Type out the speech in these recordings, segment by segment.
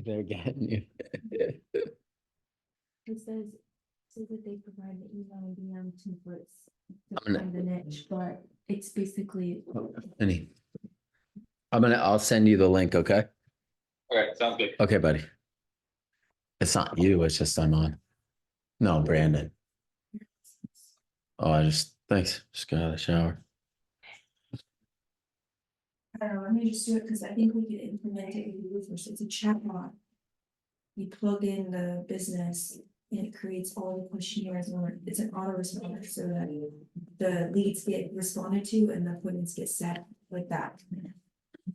They're getting you. It says that they provide the email and DM templates to I'm gonna- find the niche, but it's basically. Any. I'll send you the link, okay? Okay, sounds good. Okay, buddy. It's not you, it's just I'm on. No, Brandon. Oh, thanks. Just got out of the shower. I don't know, let me just do it, because I think we could implement it with Google first, it's a chat bot. You plug in the business and it creates all the questionnaires, or it's an autoresponder, so that the leads get responded to and the appointments get set like that.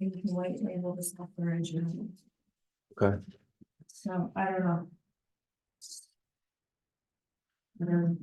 And you can white label the software in general, Okay. so I don't know. Um,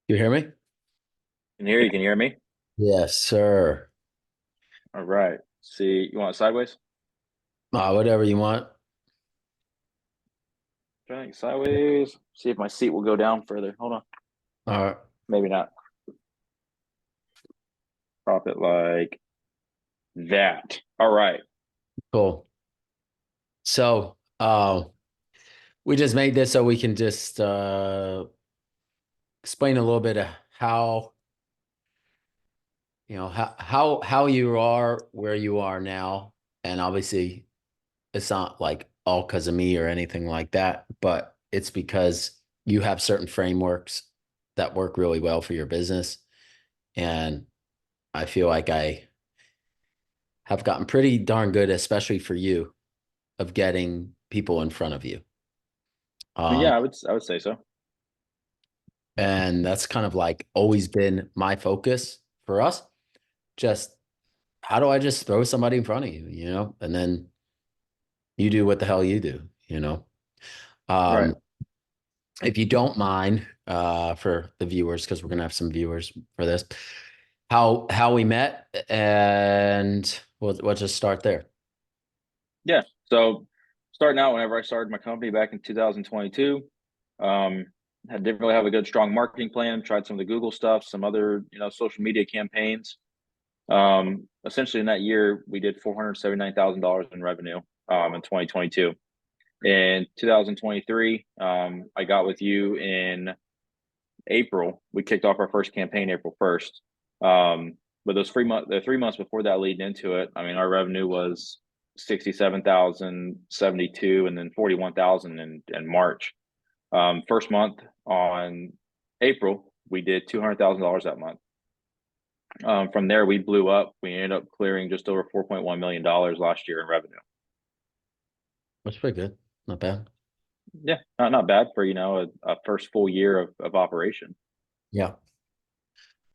You hear me? Can hear you. Can you hear me? Yes, sir. All right. See, you want it sideways? Whatever you want. Okay, sideways. See if my seat will go down further. Hold on. All right. Maybe not. Prop it like that. All right. Cool. So, we just made this so we can just explain a little bit of how how you are where you are now, and obviously it's not like all because of me or anything like that, but it's because you have certain frameworks that work really well for your business, and I feel like I have gotten pretty darn good, especially for you, of getting people in front of you. Yeah, I would say so. And that's kind of like always been my focus for us. Just how do I just throw somebody in front of you, and then you do what the hell you do. Right. If you don't mind, for the viewers, because we're gonna have some viewers for this, how we met, and we'll just start there. Yeah. So starting out, whenever I started my company back in 2022, I didn't really have a good, strong marketing plan. Tried some of the Google stuff, some other, social media campaigns. Essentially in that year, we did $479,000 in revenue in 2022. In 2023, I got with you in April. We kicked off our first campaign April 1st. But the 3 months before that leading into it, I mean, our revenue was 67,072 and then 41,000 in March. First month on April, we did $200,000 that month. From there, we blew up. We ended up clearing just over $4.1 million last year in revenue. That's pretty good. Not bad. Yeah, not bad for, a first full year of operation. Yeah.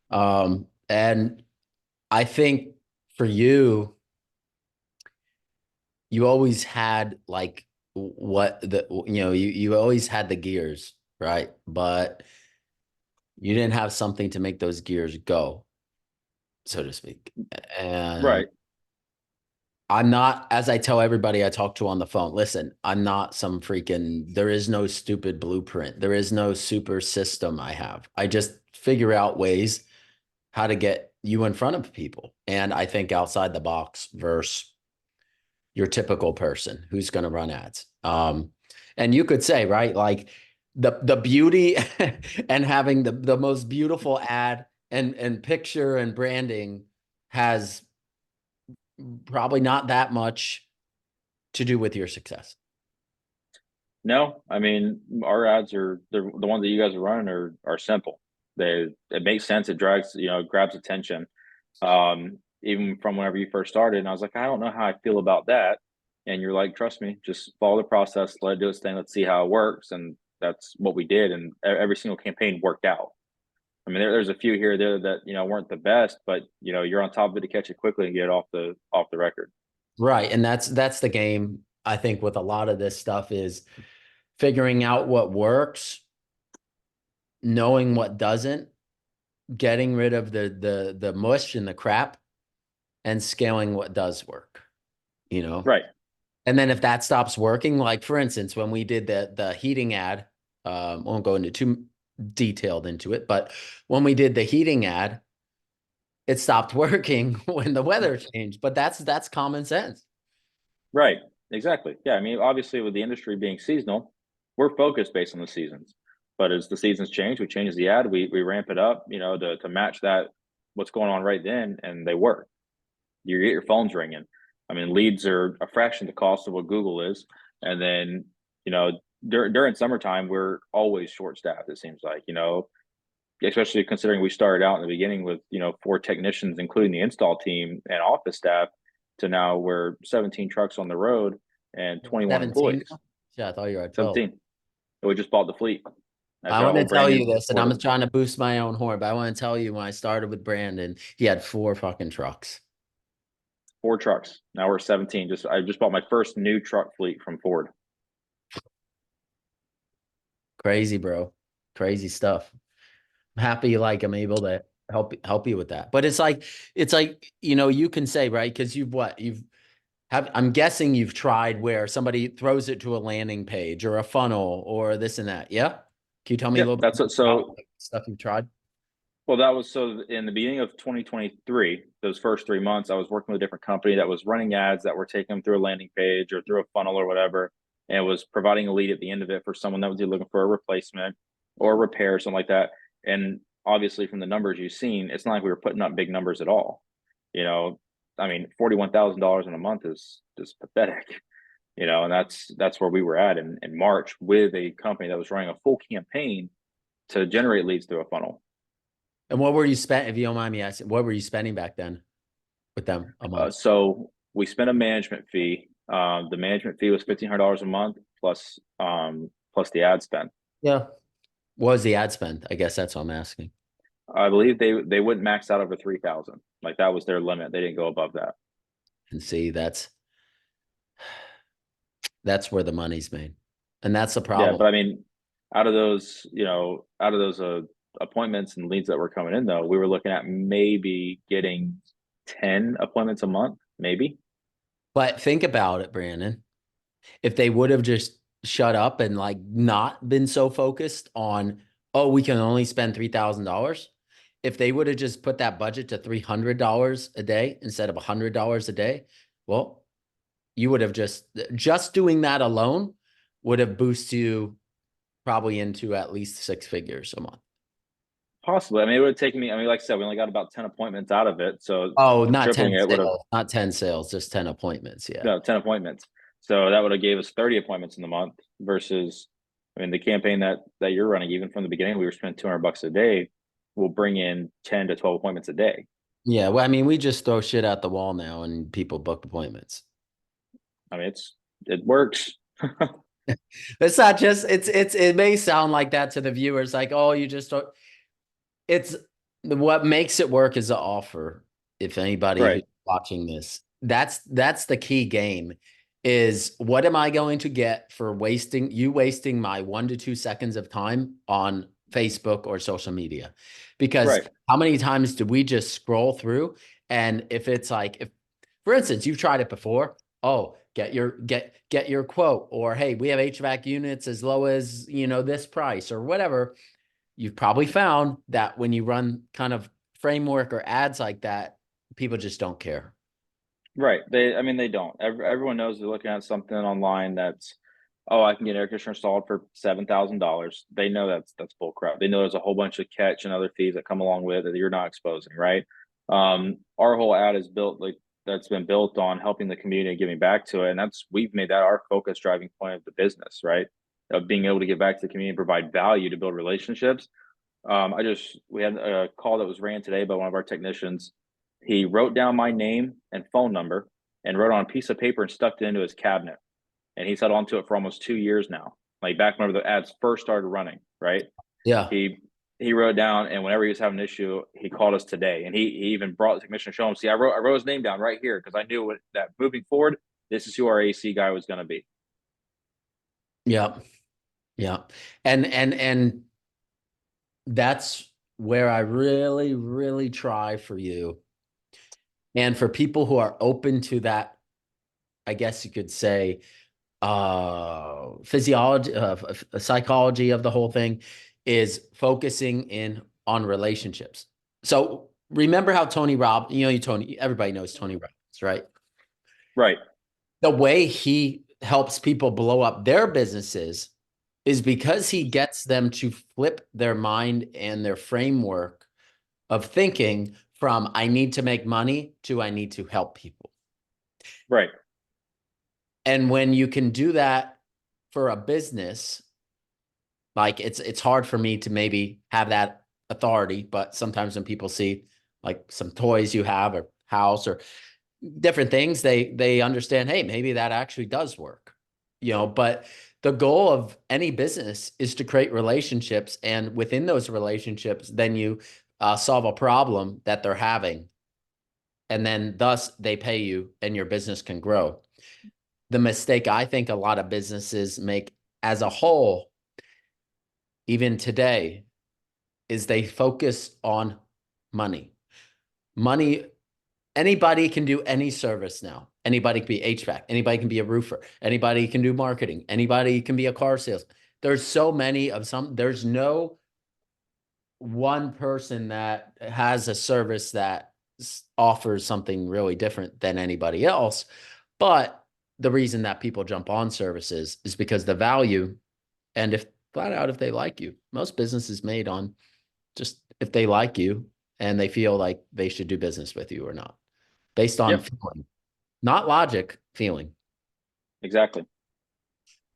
And I think for you, you always had like you always had the gears, right? But you didn't have something to make those gears go, so to speak. And Right. I'm not, as I tell everybody I talk to on the phone, listen, I'm not some there is no stupid blueprint. There is no super system I have. I just figure out ways how to get you in front of people. And I think outside the box versus your typical person who's going to run ads. And you could say, right, like the beauty and having the most beautiful ad and picture and branding has probably not that much to do with your success. No, I mean, our ads the ones that you guys are running are simple. It makes sense. It grabs attention. Even from whenever you first started, and I was like, I don't know how I feel about that. And you're like, trust me, just follow the process, let it do its thing, let's see how it works. And that's what we did. And every single campaign worked out. I mean, there's a few here or there that weren't the best, but you're on top of it to catch it quickly and get it off the record. Right. And that's the game, I think, with a lot of this stuff is figuring out what works, knowing what doesn't, getting rid of the mush and the crap, and scaling what does work, Right. And then if that stops working, like for instance, when we did the heating ad, won't go into too detailed into it, but when we did the heating ad, it stopped working when the weather changed. But that's common sense. Right. Exactly. Yeah. I mean, obviously, with the industry being seasonal, we're focused based on the seasons. But as the seasons change, we change the ad, we ramp it up, to match that what's going on right then, and they work. You get your phones ringing. I mean, leads are a fraction of the cost of what Google is, and then during summertime, we're always short staffed. It seems like especially considering we started out in the beginning with 4 technicians, including the install team and office staff, to now we're 17 trucks on the road and 21 17 employees. now? Yeah, I thought you were at 12. 17. And we just bought the fleet. That's I our want whole to tell brand you new this, and I'm Ford. trying to boost my own horn, but I want to tell you when I started with Brandon, he had 4 fucking trucks. 4 trucks. Now we're 17. I just bought my first new truck fleet from Ford. Crazy, bro. Crazy stuff. I'm happy like I'm able to help you with that. But it's like you can say, right? Because I'm guessing you've tried where somebody throws it to a landing page or a funnel or this and that. Yeah. Can you tell me a Yep, little bit that's what. about So, stuff you've tried? well, that was so in the beginning of 2023, those first 3 months, I was working with a different company that was running ads that were taking them through a landing page or through a funnel or whatever, and was providing a lead at the end of it for someone that was either looking for a replacement or a repair, something like that. And obviously, from the numbers you've seen, it's not like we were putting up big numbers at all. You know, I mean, $41,000 in a month is just pathetic. And that's where we were at in March with a company that was running a full campaign to generate leads through a funnel. And what were you spent, if you don't mind me asking, what were you spending back then with them a month? So we spent a management fee. The management fee was $1,500 a month plus the ad spend. Yeah. What was the ad spend? I guess that's what I'm asking. I believe they wouldn't max out over 3,000. Like that was their limit. They didn't go above that. And see, that's where the money's made. And that's the Yeah, problem. but I mean, out of those appointments and leads that were coming in, though, we were looking at maybe getting 10 appointments a month, maybe. But think about it, Brandon. If they would have just shut up and like not been so focused on, oh, we can only spend $3,000, if they would have just put that budget to $300 a day instead of $100 a day, well, you would have just doing that alone would have boosted you probably into at least 6 figures a month. Possibly. I mean, it would have taken me. I mean, like I said, we only got about 10 appointments out of it, so Oh, not tripling 10 it would have sales, not 10 sales, just 10 appointments. Yeah. no 10 appointments. So that would have gave us 30 appointments in the month versus, I mean, the campaign that you're running, even from the beginning, we were spending $200 a day. Will bring in 10 to 12 appointments a day. Yeah. Well, I mean, we just throw shit out the wall now and people book appointments. I mean, it works. It's not just, it may sound like that to the viewers, like, oh, you just don't, it's what makes it work is the offer. If anybody Right. who's watching this, that's the key game is what am I going to get for wasting my 1 to 2 seconds of time on Facebook or social media? Because Right. how many times do we just scroll through? And if it's like, if, for instance, you've tried it before, oh, get your quote, or hey, we have HVAC units as low as, this price or whatever. You've probably found that when you run kind of framework or ads like that, people just don't care. Right. I mean, they don't. Everyone knows they're looking at something online that's, oh, I can get an air conditioner installed for $7,000. They know that's bull crap. They know there's a whole bunch of catch and other fees that come along with it that you're not exposing, right? Our whole ad is built like that's been built on helping the community and giving back to it. And we've made that our focus driving point of the business, right? Of being able to give back to the community and provide value to build relationships. We had a call that was ran today by one of our technicians. He wrote down my name and phone number and wrote on a piece of paper and stuck it into his cabinet. And he's held on to it for almost 2 years now. Like back whenever the ads first started running, right? Yeah. He wrote down, and whenever he was having an issue, he called us today. And he even brought the technician to show him, see, I wrote his name down right here because I knew that moving forward, this is who our AC guy was going to be. Yeah. Yeah. And that's where I really, really try for you. And for people who are open to that, I guess you could say, physiology, psychology of the whole thing is focusing in on relationships. So remember how everybody knows Tony Robbins, right? Right. The way he helps people blow up their businesses is because he gets them to flip their mind and their framework of thinking from I need to make money to I need to help people. Right. And when you can do that for a business, like it's hard for me to maybe have that authority, but sometimes when people see like some toys you have or house or different things, they understand, hey, maybe that actually does work. But the goal of any business is to create relationships, and within those relationships, then you solve a problem that they're having, and then thus they pay you and your business can grow. The mistake I think a lot of businesses make as a whole, even today, is they focus on money. Money, anybody can do any service now. Anybody can be HVAC. Anybody can be a roofer. Anybody can do marketing. Anybody can be a car salesman. There's so many there's no one person that has a service that offers something really different than anybody else. But the reason that people jump on services is because the value, and if flat out, if they like you, most businesses made on just if they like you and they feel like they should do business with you or not, based on feeling, not logic, feeling. Exactly.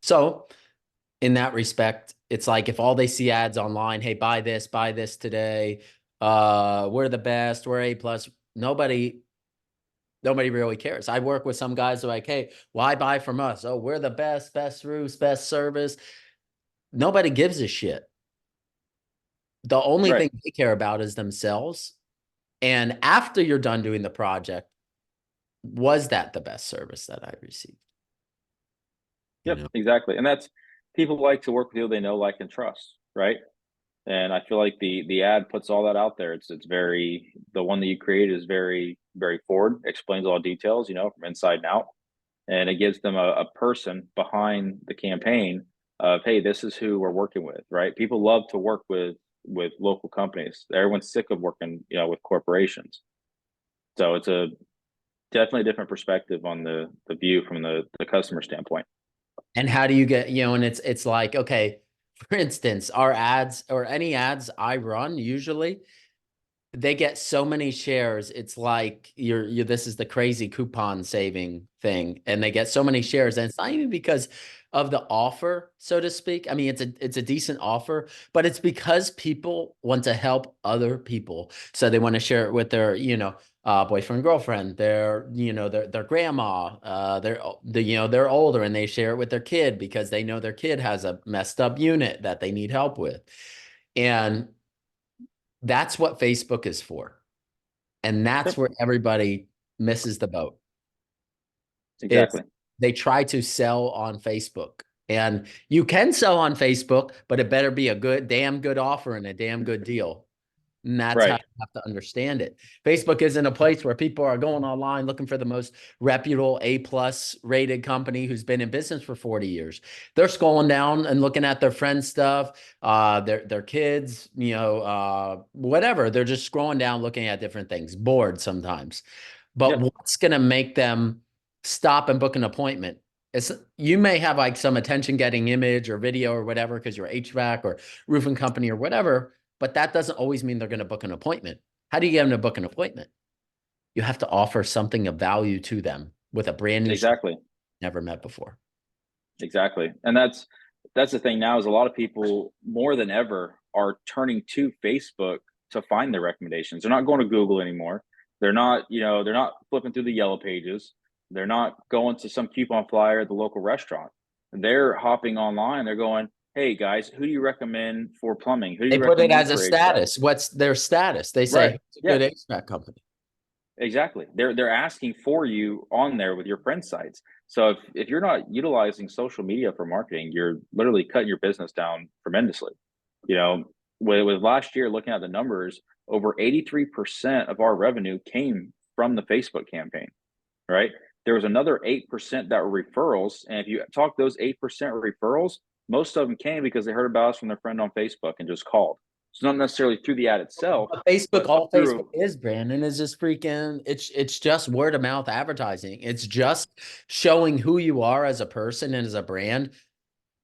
So in that respect, it's like if all they see ads online, hey, buy this today, we're the best, we're A+, nobody really cares. I work with some guys who are like, hey, why buy from us? Oh, we're the best roofs, best service. Nobody gives a shit. The only Right. thing they care about is themselves. And after you're done doing the project, was that the best service that I received? Yep, exactly. And that's people like to work with people they know, like, and trust, right? And I feel like the ad puts all that out there. It's very the one that you create is very, very forward, explains all details, from inside and out. And it gives them a person behind the campaign of, hey, this is who we're working with, right? People love to work with with local companies. Everyone's sick of working, you know, with corporations. So it's a definitely a different perspective on the view from the customer standpoint. And how do you get, and it's like, okay, for instance, our ads or any ads I run usually, they get so many shares. It's like this is the crazy coupon saving thing. And they get so many shares. And it's not even because of the offer, so to speak. I mean, it's a decent offer, but it's because people want to help other people. So they want to share it with their, boyfriend, girlfriend, their grandma, they're older and they share it with their kid because they know their kid has a messed up unit that they need help with. And that's what Facebook is for. And that's Yep, where everybody misses the boat. It's exactly. they try to sell on Facebook. And you can sell on Facebook, but it better be a damn good offer and a damn good deal. And that's how Right. you have to understand it. Facebook isn't a place where people are going online looking for the most reputable A+ rated company who's been in business for 40 years. They're scrolling down and looking at their friends' stuff, their kids, whatever. They're just scrolling down, looking at different things, bored sometimes. But Yep. what's going to make them stop and book an appointment? You may have like some attention getting image or video or whatever because you're HVAC or roofing company or whatever, but that doesn't always mean they're going to book an appointment. How do you get them to book an appointment? You have to offer something of value to them with a brand new Exactly. never met before. Exactly. And that's the thing now is a lot of people more than ever are turning to Facebook to find their recommendations. They're not going to Google anymore. They're not flipping through the yellow pages. They're not going to some coupon flyer at the local restaurant. They're hopping online. They're going, "Hey guys, who do you recommend for plumbing? Who do They you put it recommend as a for HVAC?" status. What's their status? They say, Right. who's a Yeah. good HVAC company? Exactly. They're asking for you on there with your friend sites. So if you're not utilizing social media for marketing, you're literally cutting your business down tremendously. You know, with last year looking at the numbers, over 83% of our revenue came from the Facebook campaign, right? There was another 8% that were referrals. And if you talk those 8% referrals, most of them came because they heard about us from their friend on Facebook and just called. It's not necessarily through the ad itself, But Facebook, but all Facebook through is, Brandon, is just it's just word of mouth advertising. It's just showing who you are as a person and as a brand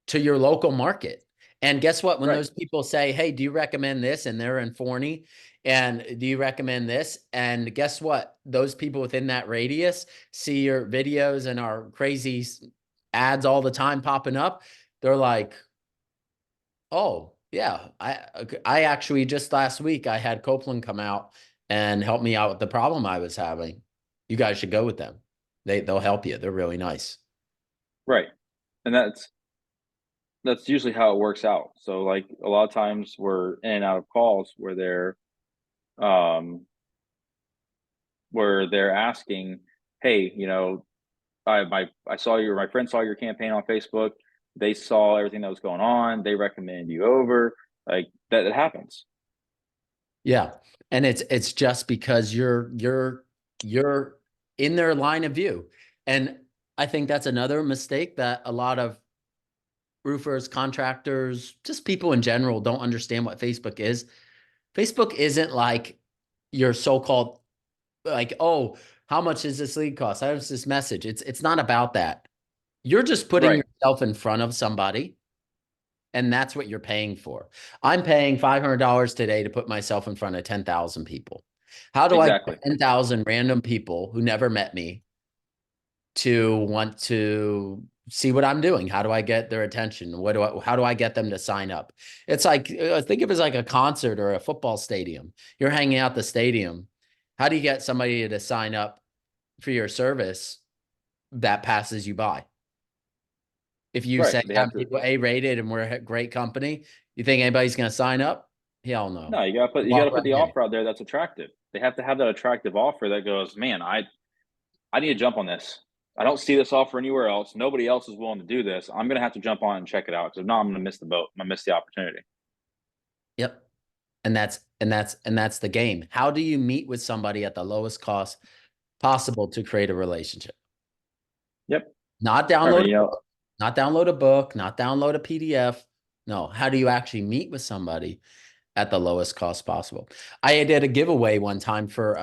to your local market. And guess what? When right. those people say, "Hey, do you recommend this?" and they're in Forney, and do you recommend this? And guess what? Those people within that radius see your videos and our crazy ads all the time popping up. They're like, "Oh, yeah, I actually just last week I had Copeland come out and help me out with the problem I was having. You guys should go with them. They'll help you. They're really nice." Right. And that's usually how it works out. So like a lot of times we're in and out of calls um where they're asking, "Hey, I saw my friend saw your campaign on Facebook. They saw everything that was going on. They recommended you over." Like that it happens. Yeah. And it's just because you're in their line of view. And I think that's another mistake that a lot of roofers, contractors, just people in general don't understand what Facebook is. Facebook isn't like your so-called like, "Oh, how much does this lead cost? How does this message?" It's not about that. You're just putting Right. yourself in front of somebody. And that's what you're paying for. I'm paying $500 today to put myself in front of 10,000 people. How do I Exactly. get 10,000 random people who never met me to want to see what I'm doing? How do I get their attention? How do I get them to sign up? It's like, think of it as like a concert or a football stadium. You're hanging out the stadium. How do you get somebody to sign up for your service that passes you by? If you Right. say, They "Yeah, have to we're A-rated and we're a great company," you think anybody's going to sign up? Hell no. no, you gotta Walk put right the in. offer out there that's attractive. They have to have that attractive offer that goes, "Man, I need to jump on this. I don't see this offer anywhere else. Nobody else is willing to do this. I'm gonna have to jump on and check it out because if not, I'm gonna miss the boat. I'm gonna miss the opportunity." Yep. And that's the game. How do you meet with somebody at the lowest cost possible to create a relationship? Yep. Not I download mean, a book, not download a book, not download a PDF. No, how do you actually meet with somebody at the lowest cost possible. I did a giveaway one time for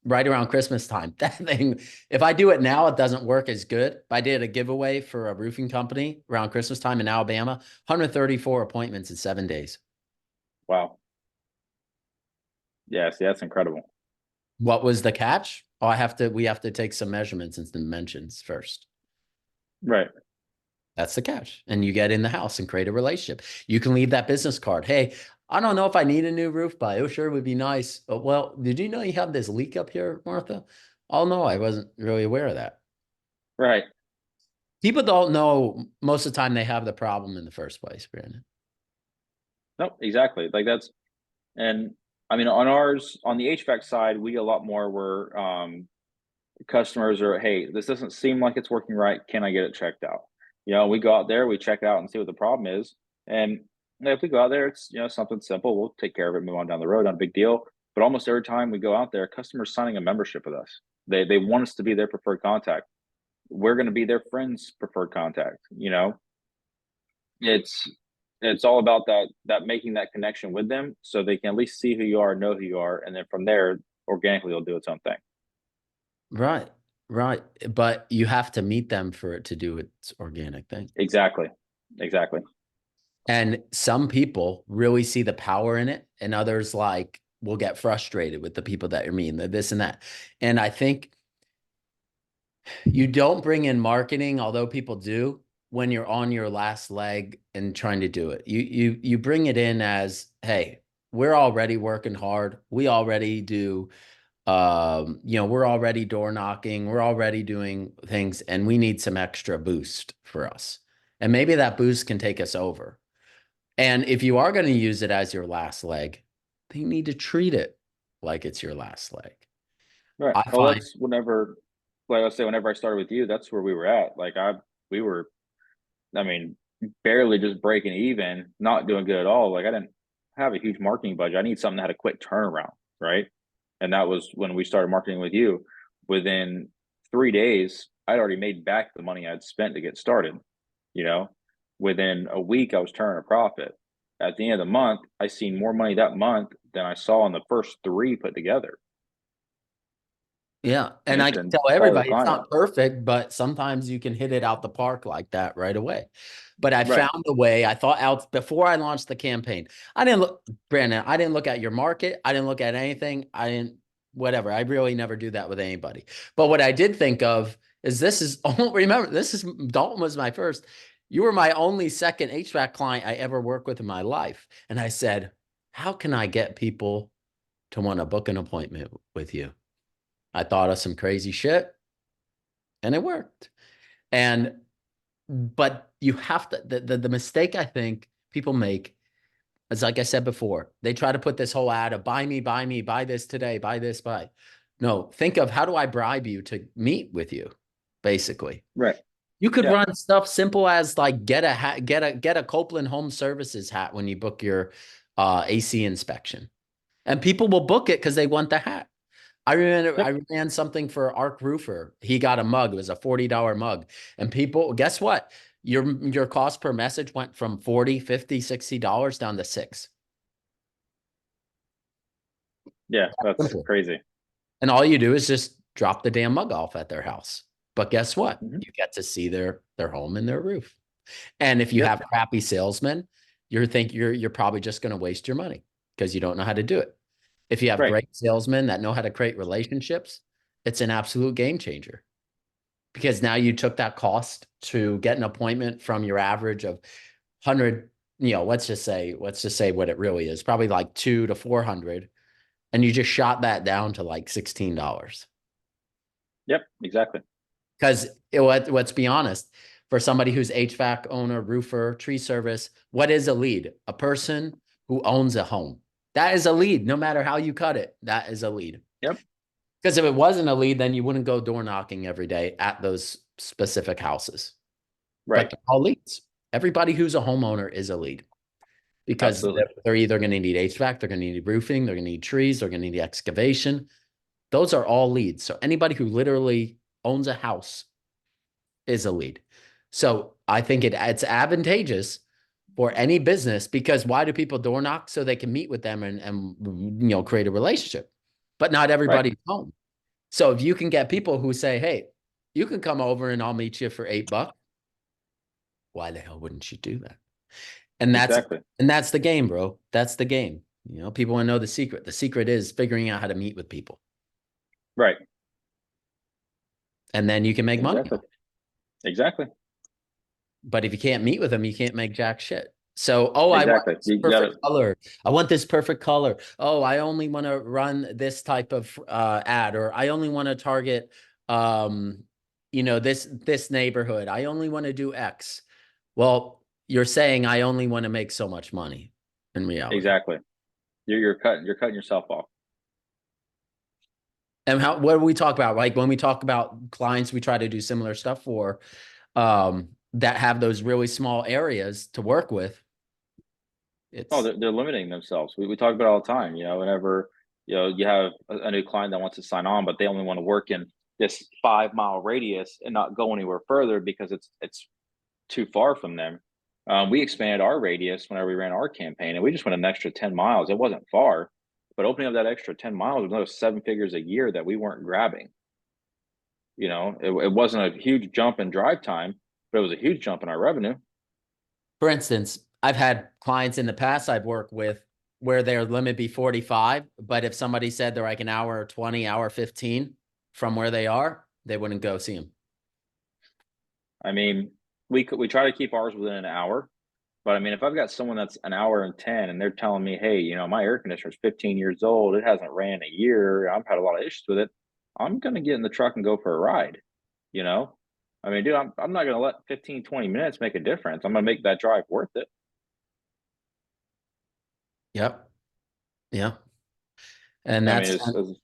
right around Christmas time. That thing, if I do it now, it doesn't work as good. But I did a giveaway for a roofing company around Christmas time in Alabama, 134 appointments in 7 days. Wow. Yeah, see, that's incredible. What was the catch? Oh, we have to take some measurements and dimensions first. Right. That's the catch. And you get in the house and create a relationship. You can leave that business card. Hey, I don't know if I need a new roof, but it sure would be nice. Oh, well, did you know you have this leak up here, Martha? Oh, no, I wasn't really aware of that. Right. People don't know most of the time they have the problem in the first place, Brandon. No, exactly. Like that's, and I mean, on ours, on the HVAC side, we get a lot more where customers are, hey, this doesn't seem like it's working right. Can I get it checked out? You know, we go out there, we check it out and see what the problem is. And if we go out there, it's, you know, something simple. We'll take care of it, move on down the road, not a big deal. But almost every time we go out there, customers signing a membership with us. They want us to be their preferred contact. We're going to be their friends' preferred contact. You know, it's it's all about that making that connection with them so they can at least see who you are, know who you are, and then from there, organically, it'll do its own thing. Right, right. But you have to meet them for it to do its organic thing. Exactly. Exactly. And some people really see the power in it, and others like will get frustrated with the people that you're meeting, this and that. And I think you don't bring in marketing, although people do, when you're on your last leg and trying to do it. You bring it in as, hey, we're already working hard. We already do you know, we're already door knocking, we're already doing things, and we need some extra boost for us. And maybe that boost can take us over. And if you are going to use it as your last leg, then you need to treat it like it's your last leg. Right. I Well, find, that's whenever, like I say, whenever I started with you, that's where we were at. We were, I mean, barely just breaking even, not doing good at all. Like I didn't have a huge marketing budget. I need something that had a quick turnaround, right? And that was when we started marketing with you. Within 3 days, I'd already made back the money I'd spent to get started. You know, within a week, I was turning a profit. At the end of the month, I seen more money that month than I saw in the first three put together. yeah. And And it's I can been tell part of the everybody it's client. not perfect, but sometimes you can hit it out the park like that right away. But I Right. found a way. I thought out before I launched the campaign. I didn't look, Brandon, I didn't look at your market. I didn't look at anything. I didn't, whatever. I really never do that with anybody. But what I did think of is this is, oh, remember, this is Dalton was my first. You were my only second HVAC client I ever worked with in my life. And I said, how can I get people to want to book an appointment with you? I thought of some crazy shit and it worked. And but you have to the mistake I think people make is like I said before, they try to put this whole ad of buy me, buy this today, buy this, buy. No, think of how do I bribe you to meet with you, basically. Right. You could Yeah. run stuff simple as like get a hat, get a Copeland Home Services hat when you book your AC inspection. And people will book it because they want the hat. I Yep. ran something for Arc Roofer. He got a mug. It was a $40 mug. And people, guess what? Your cost per message went from 40, 50, $60 down to $6. Yeah. That's Simple. crazy. And all you do is just drop the damn mug off at their house. But guess what? Hmm. You get to see their home and their roof. And if you Yep. have crappy salesmen, you're probably just going to waste your money because you don't know how to do it. If you have Right. great salesmen that know how to create relationships, it's an absolute game changer. Because now you took that cost to get an appointment from your average of 100, you know, let's just say what it really is, probably like 2 to 400, and you just shot that down to like $16. Yep. Exactly. Because let's be honest, for somebody who's HVAC owner, roofer, tree service, what is a lead? A person who owns a home. That is a lead, no matter how you cut it. That is a lead. Yep. Because if it wasn't a lead, then you wouldn't go door knocking every day at those specific houses. Right. But they're all leads. Everybody who's a homeowner is a lead because Absolutely. they're either going to need HVAC, they're going to need roofing, they're going to need trees, they're going to need excavation. Those are all leads. So anybody who literally owns a house is a lead. So I think it's advantageous for any business, because why do people door knock? So they can meet with them and create a relationship. But not Right. everybody's home. So if you can get people who say, hey, you can come over and I'll meet you for $8, why the hell wouldn't you do that? And that's Exactly. and that's the game, bro. That's the game. People want to know the secret. The secret is figuring out how to meet with people. Right. And then you can make money. Exactly. Exactly. But if you can't meet with them, you can't make jack shit. So, oh, I want Exactly. this You gotta, perfect color. I want this perfect color. Oh, I only want to run this type of ad, or I only want to target, this neighborhood. I only want to do X. Well, you're saying I only want to make so much money in reality. exactly. You're cutting yourself off. And what do we talk about? Like when we talk about clients, we try to do similar stuff for that have those really small areas to work with. Oh, It's they're limiting themselves. We talk about it all the time. Whenever you have a new client that wants to sign on, but they only want to work in this 5 mile radius and not go anywhere further because it's too far from them. We expanded our radius whenever we ran our campaign, and we just went an extra 10 miles. It wasn't far, but opening up that extra 10 miles was another 7 figures a year that we weren't grabbing. It wasn't a huge jump in drive time, but it was a huge jump in our revenue. For instance, I've had clients in the past I've worked with where their limit be 45, but if somebody said they're like an hour 20, hour 15 from where they are, they wouldn't go see them. I mean, we try to keep ours within an hour, but I mean, if I've got someone that's an hour and 10 and they're telling me, hey, my air conditioner is 15 years old, it hasn't ran a year, I've had a lot of issues with it, I'm gonna get in the truck and go for a ride. You know, I mean, dude, I'm not gonna let 15, 20 minutes make a difference. I'm gonna make that drive worth it. Yep. Yeah. And I mean,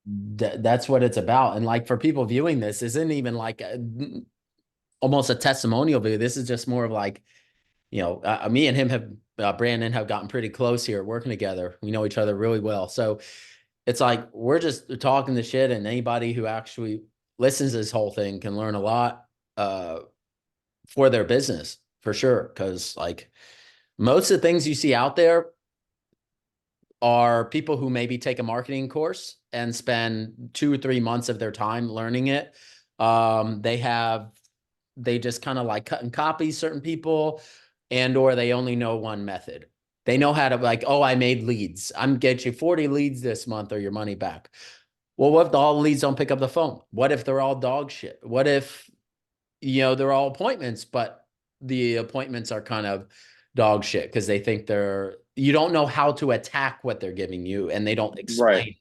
that's what it's about. And like for people viewing this, isn't even like almost a testimonial video. This is just more of like, me and him have Brandon have gotten pretty close here working together. We know each other really well. So it's like we're just talking the shit, and anybody who actually listens to this whole thing can learn a lot for their business for sure. Because like most of the things you see out there are people who maybe take a marketing course and spend 2 or 3 months of their time learning it. They just kind of like cut and copy certain people, or they only know one method. They know how to like, oh, I made leads. I'm get you 40 leads this month or your money back. Well, what if all the leads don't pick up the phone? What if they're all dog shit? What if, they're all appointments, but the appointments are kind of dog shit because they think you don't know how to attack what they're giving you and they don't right. explain.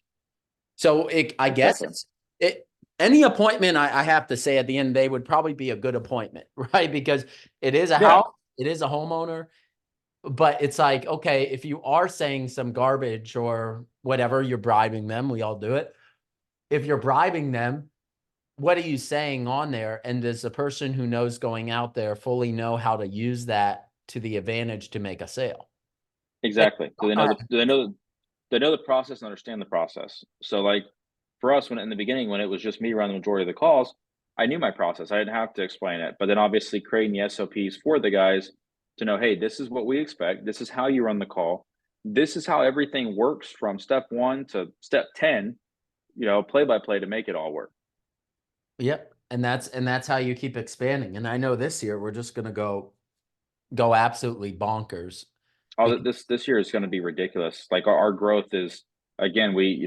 So I guess Exactly. any appointment I have to say at the end of the day would probably be a good appointment, right? Because it is a Yeah. house, it is a homeowner, but it's like, okay, if you are saying some garbage or whatever, you're bribing them. We all do it. If you're bribing them, what are you saying on there? And does the person who knows going out there fully know how to use that to the advantage to make a sale? Exactly. Do they know the process and understand the process? So like for us, when in the beginning, when it was just me running the majority of the calls, I knew my process. I didn't have to explain it. But then obviously creating the SOPs for the guys to know, hey, this is what we expect. This is how you run the call. This is how everything works from step 1 to step 10, play by play to make it all work. Yep. And that's how you keep expanding. And I know this year we're just gonna go absolutely bonkers. Oh, this year is going to be ridiculous. Like our growth is, again, we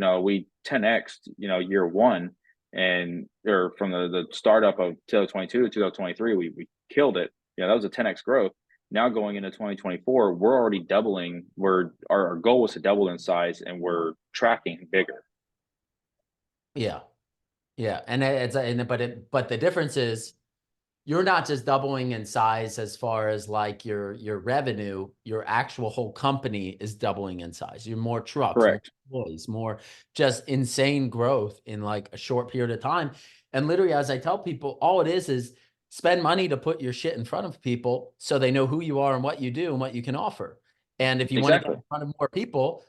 10x year one, and or from the startup of 2022 to 2023, we killed it. That was a 10x growth. Now going into 2024, we're already doubling. Our goal was to double in size, and we're tracking bigger. Yeah. Yeah. But the difference is you're not just doubling in size as far as like your revenue, your actual whole company is doubling in size. You're more trucks, more Correct. employees, more just insane growth in like a short period of time. And literally, as I tell people, all it is spend money to put your shit in front of people so they know who you are and what you do and what you can offer. And if you want to get Exactly. in front of more people,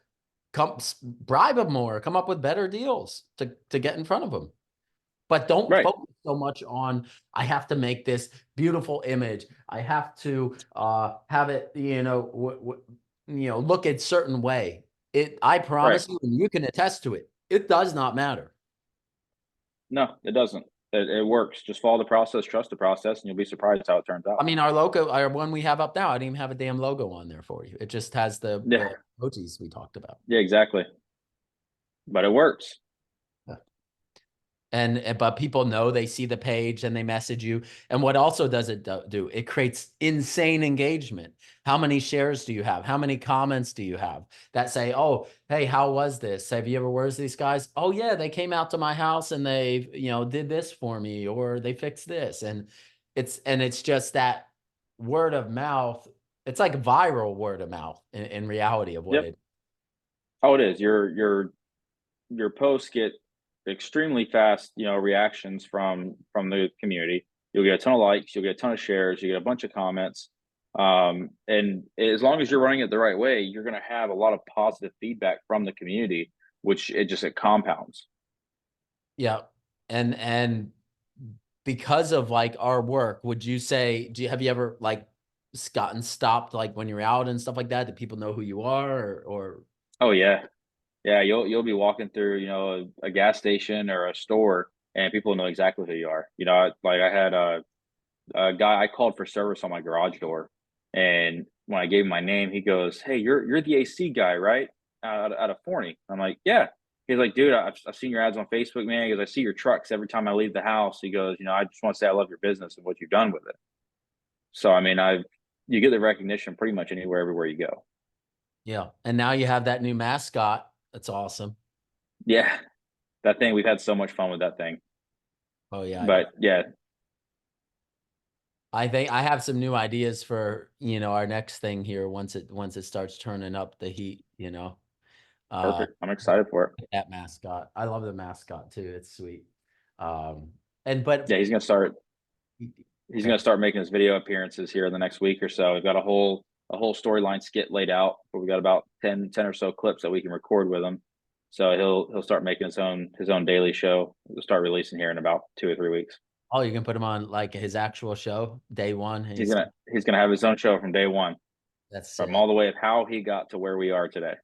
come bribe them more, come up with better deals to get in front of them. but don't Right. focus so much on, I have to make this beautiful image. I have to have it, look a certain way. I Right. promise you, and you can attest to it, it does not matter. No, it doesn't. It works. Just follow the process, trust the process, and you'll be surprised how it turns I out. mean, our logo, our one we have up now, I didn't even have a damn logo on there for you. It just has Yeah. the emojis we talked about. Yeah, exactly. But it works. But people know, they see the page and they message you. And what also does it do? It creates insane engagement. How many shares do you have? How many comments do you have that say, oh, hey, how was this? Have you ever worked with these guys? Oh yeah, they came out to my house and they, did this for me, or they fixed this. And it's just that word of mouth. It's like viral word of mouth in reality of what Yep. it. Oh, it is. Your posts get extremely fast, reactions from the community. You'll get a ton of likes, you'll get a ton of shares, you get a bunch of comments. And as long as you're running it the right way, you're going to have a lot of positive feedback from the community, which it compounds. Yeah. And because of like our work, would you say, have you ever like gotten stopped like when you're out and stuff like that? Do people know who you are, or Oh yeah, yeah. You'll be walking through, a gas station or a store, and people know exactly who you are. Like I had a guy, I called for service on my garage door, and when I gave him my name, he goes, "Hey, you're the AC guy, right? Out of Forney." I'm like, "Yeah." He's like, "Dude, I've seen your ads on Facebook, man." He goes, "I see your trucks every time I leave the house." He goes, "I just want to say I love your business and what you've done with it." So I mean, you get the recognition pretty much anywhere, everywhere you go. yeah. And now you have that new mascot. That's awesome. Yeah, that thing, we've had so much fun with that thing. Oh yeah, I bet. But yeah, I think I have some new ideas for, our next thing here once it starts turning up the heat. Uh perfect. I'm excited for it. that mascot. I love the mascot too. It's sweet. Um and but Yeah, he's okay. going to start making his video appearances here in the next week or so. We've got a whole storyline skit laid out, but we got about 10 or so clips that we can record with him. So he'll start making his own daily show. We'll start releasing here in about 2 or 3 weeks. Oh, you can put him on like his actual show day one. And He's gonna have his own show from day one, that's from sick. all the way of how he got to where we are today.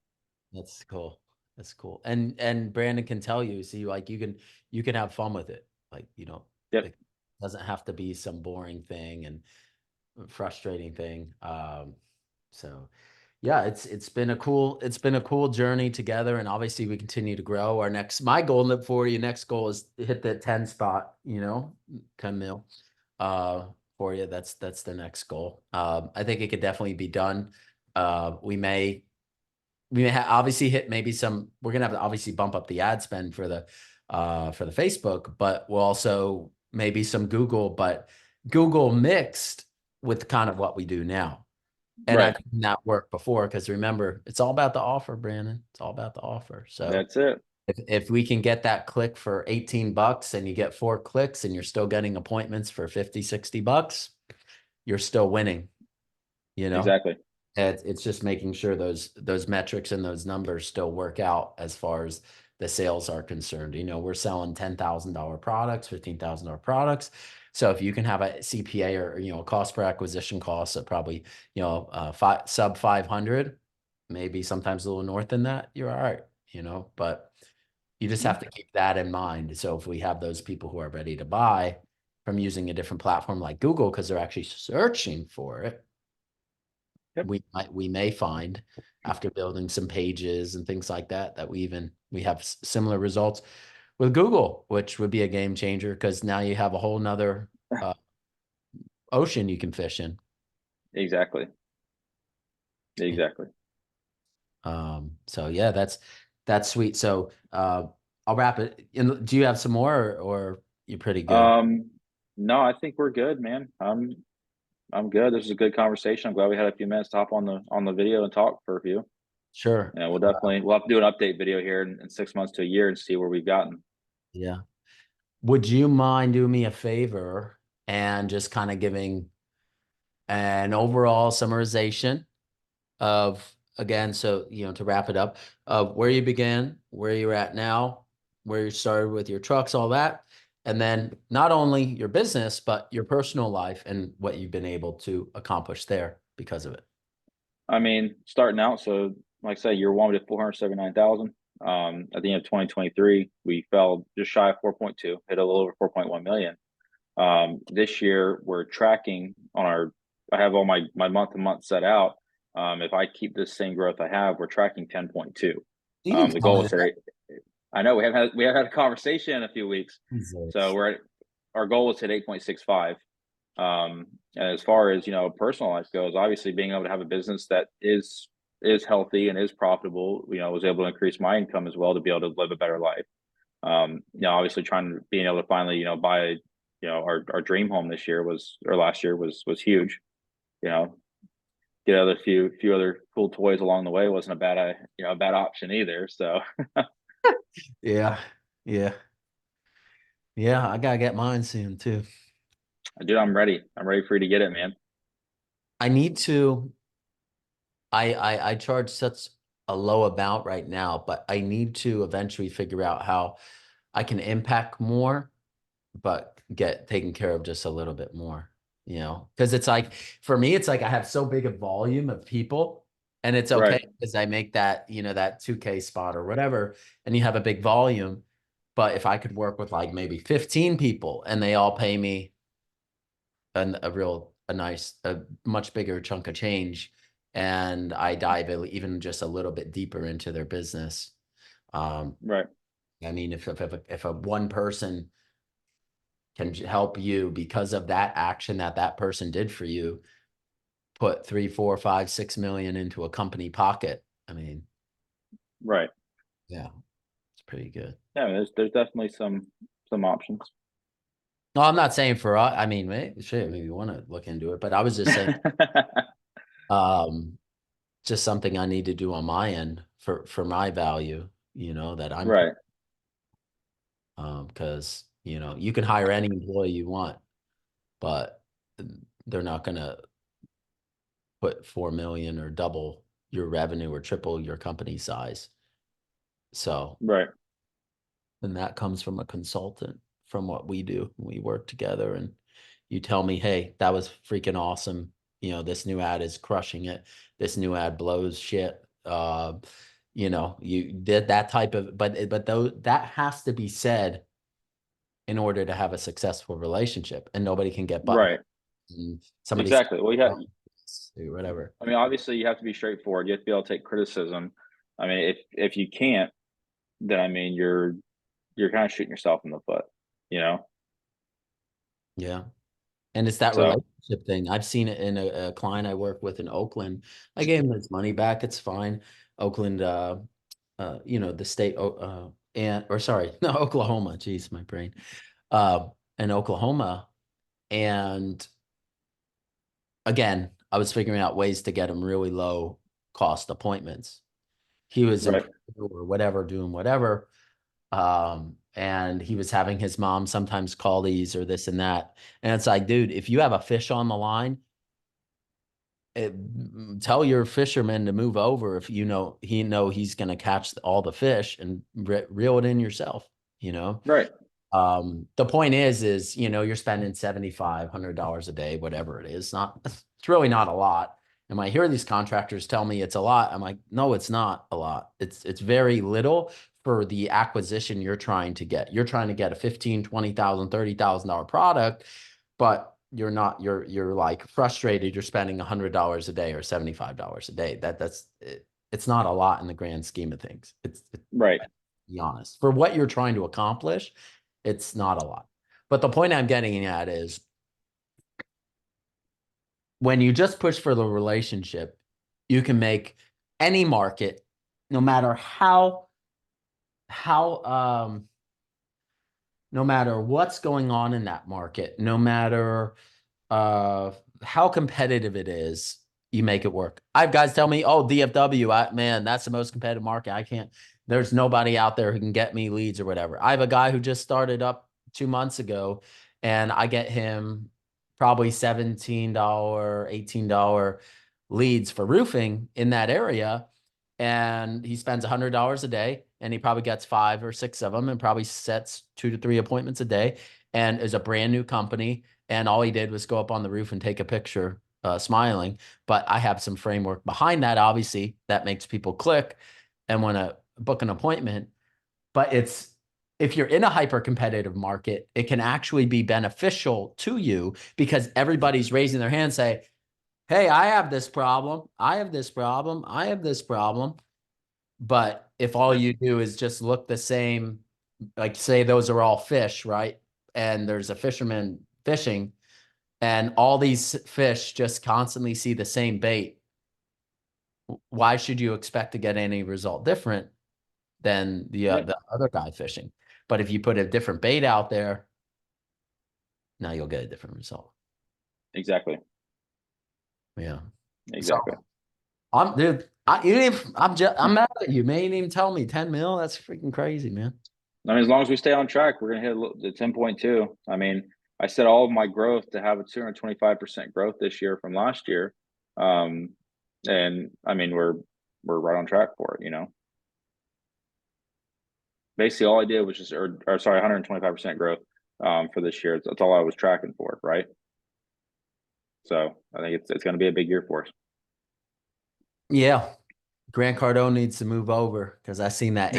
That's cool. That's cool. And Brandon can tell you, see, like you can have fun with it. Like, Yep, it doesn't have to be some boring thing and frustrating thing. So yeah, it's been a cool journey together, and obviously we continue to grow. My goal for you, next goal is to hit that 10 spot, 10 mil for you. That's the next goal. I think it could definitely be done. We may obviously hit maybe we're gonna have to obviously bump up the ad spend for the Facebook, but we'll also maybe some Google, but Google mixed with kind of what we do now. And right. I've seen that work before, because remember, it's all about the offer, Brandon. It's all about the offer. So That's it. if we can get that click for $18 and you get 4 clicks and you're still getting appointments for 50, $60, you're still winning, you know? Exactly. It's just making sure those metrics and those numbers still work out as far as the sales are concerned. We're selling $10,000 products, $15,000 products. So if you can have a CPA or a cost per acquisition cost of probably sub 500, maybe sometimes a little north than that, you're all right. But you just have to keep that in mind. So if we have those people who are ready to buy from using a different platform like Google, because they're actually searching for it, Yep. we may find, after building some pages and things like that we have similar results with Google, which would be a game changer, because now you have a whole nother ocean you can fish in. Exactly. Exactly. So yeah, that's sweet. So I'll wrap it. Do you have some more, or you're pretty good? Um, no, I think we're good, man. I'm good. This is a good conversation. I'm glad we had a few minutes to hop on the video and talk for a few. Sure. Yeah, we'll have to do an update video here in 6 months to a year and see where we've gotten. Yeah. Would you mind doing me a favor and just kind of giving an overall summarization of, again, so to wrap it up, of where you began, where you're at now, where you started with your trucks, all that, And then not only your business, but your personal life and what you've been able to accomplish there because of it. I mean, starting out, so like I say, year one we did 479,000. At the end of 2023, we fell just shy of 4.2, hit a little over 4.1 million. This year we're tracking on our, I have all my month to month set out. If I keep this same growth I have, we're tracking 10.2. You didn't The tell goal me is that. to, I know we have had a conversation in a few weeks. So Jesus. our goal is to hit 8.65. And as far as, personal life goes, obviously being able to have a business that is healthy and is profitable, was able to increase my income as well to be able to live a better life. Obviously being able to finally, buy, our dream home this year or last year was huge. You know, get other few other cool toys along the way wasn't a bad option either. So Yeah. Yeah. Yeah. I gotta get mine soon too. dude, I'm ready. I'm ready for you to get it, man. I need to, I charge such a low amount right now, but I need to eventually figure out how I can impact more, but get taken care of just a little bit more, because it's like, for me, it's like I have so big a volume of people and it's okay Right, because I make that, that 2K spot or whatever, and you have a big volume. But if I could work with like maybe 15 people and they all pay me a nice, a much bigger chunk of change, and I dive even just a little bit deeper into their business. Um, right, I mean, if a one person can help you because of that action that person did for you, put 3, 4, 5, 6 million into a company pocket. I mean, right. yeah, it's pretty good. Yeah, there's definitely some options. No, I'm not saying for I mean, maybe you want to look into it, but I was just saying, um, just something I need to do on my end for my value, that I'm Right, because you can hire any employee you want, but they're not gonna put 4 million or double your revenue or triple your company size. So, right, and that comes from a consultant from what we do. We work together and you tell me, hey, that was freaking awesome. This new ad is crushing it. This new ad blows shit. You did that type of, but though that has to be said in order to have a successful relationship, and nobody can get button right. and somebody's Exactly. Well, yeah. whatever. I mean, obviously, you have to be straightforward. You have to be able to take criticism. I mean, if you can't, then I mean, you're kind of shooting yourself in the foot. You know. Yeah. And it's that So relationship thing. I've seen it in a client I work with in Oakland. I gave him his money back. It's fine. Oakland, the state, and or sorry, no, Oklahoma. Jeez, my brain. In Oklahoma, and again, I was figuring out ways to get him really low cost appointments. He was in right, Peru or whatever, doing whatever. And he was having his mom sometimes call these or this and that. And it's like, dude, if you have a fish on the line, tell your fisherman to move over if he's going to catch all the fish and reel it in yourself. You know, right, the point is you're spending $7,500 a day, whatever it is. Not it's really not a lot. And when I hear these contractors tell me it's a lot, I'm like, no, it's not a lot. It's very little for the acquisition you're trying to get. You're trying to get a 15, 20,000, $30,000 product, but you're like frustrated. You're spending $100 a day or $75 a day. It's not a lot in the grand scheme of things. right, Be honest. For what you're trying to accomplish, it's not a lot. But the point I'm getting at is when you just push for the relationship, you can make any market, no matter how no matter what's going on in that market, no matter uh how competitive it is, you make it work. I have guys tell me, oh, DFW, man, that's the most competitive market. I can't, there's nobody out there who can get me leads or whatever. I have a guy who just started up 2 months ago, and I get him probably $17, $18 leads for roofing in that area. and he spends $100 a day, and he probably gets 5 or 6 of them, and probably sets 2 to 3 appointments a day, and is a brand new company. And all he did was go up on the roof and take a picture, smiling. But I have some framework behind that, obviously, that makes people click and want to book an appointment. But if you're in a hyper competitive market, it can actually be beneficial to you because everybody's raising their hand, say, hey, I have this problem. I have this problem. I have this problem. But if all you do is just look the same, like say those are all fish, right? And there's a fisherman fishing, and all these fish just constantly see the same bait. Why should you expect to get any result different than the other guy fishing? But if you put a different bait out there, now you'll get a different result. Exactly. Yeah. Exactly. So, dude, I'm mad at you, man. You didn't even tell me 10 mil. That's freaking crazy, man. I mean, as long as we stay on track, we're gonna hit the 10.2. I mean, I set all of my growth to have a 225% growth this year from last year. And I mean, we're right on track for it, you know. Basically, all I did was just, or sorry, 125% growth for this year. That's all I was tracking for, right? So I think it's going to be a big year for us. Yeah. Grant Cardone needs to move over because I seen that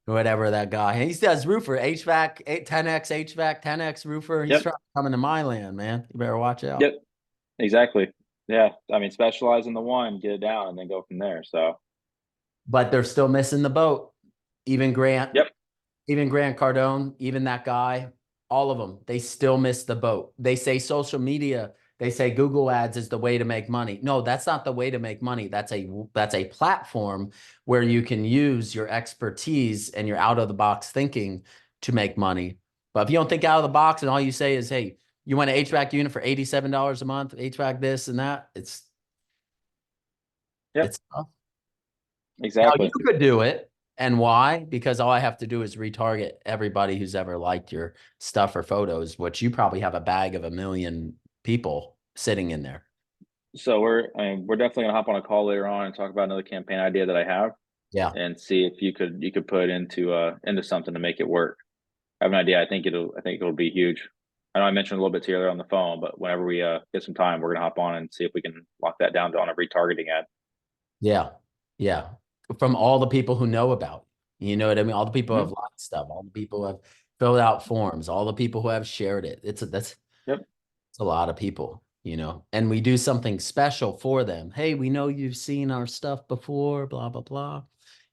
whatever that guy. He does roofer, HVAC, 10X HVAC, 10X roofer. He's Yep. trying to come into my land, man. You better watch out. Yep. Exactly. Yeah. I mean, specialize in the one, get it down, and then go from there. So, But they're still missing the boat. Even Grant. yep. Even Grant Cardone, even that guy, all of them, they still miss the boat. They say social media, they say Google ads is the way to make money. No, that's not the way to make money. That's a platform where you can use your expertise and your out of the box thinking to make money. But if you don't think out of the box and all you say is, hey, you want an HVAC unit for $87 a month, HVAC this and that, it's tough. Exactly. Now you could do it. And why? Because all I have to do is retarget everybody who's ever liked your stuff or photos, which you probably have a bag of 1 million people sitting in there. So we're definitely gonna hop on a call later on and talk about another campaign idea that I have. Yeah. And see if you could put it into something to make it work. I have an idea. I think it'll be huge. I know I mentioned a little bit to you earlier on the phone, but whenever we get some time, we're gonna hop on and see if we can lock that down on a retargeting ad. Yeah. Yeah. From all the people who know about you know what I mean? All the people who have liked stuff, all the people who have filled out forms, all the people who have shared it. That's a lot of people, you know, and we do something special for them. Hey, we know you've seen our stuff before, blah, blah, blah,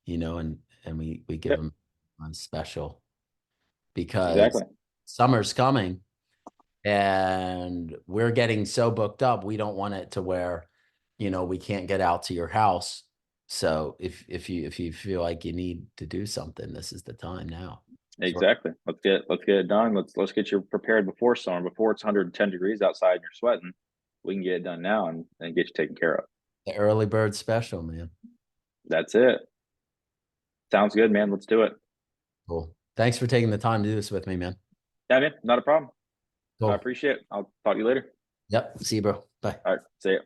you know, and we give them one special because Exactly. summer's coming and we're getting so booked up. We don't want it to where, you know, we can't get out to your house. So if you feel like you need to do something, this is the time now. Exactly. Let's get it done. Let's get you prepared before summer, before it's 110 degrees outside and you're sweating. We can get it done now and get you taken care of. The early bird special, man. That's it. Sounds good, man. Let's do it. Cool. Thanks for taking the time to do this with me, man. Yeah, man. Not a problem. Cool. I appreciate it. I'll talk to you later. Yep. See you, bro. Bye. All right. See ya.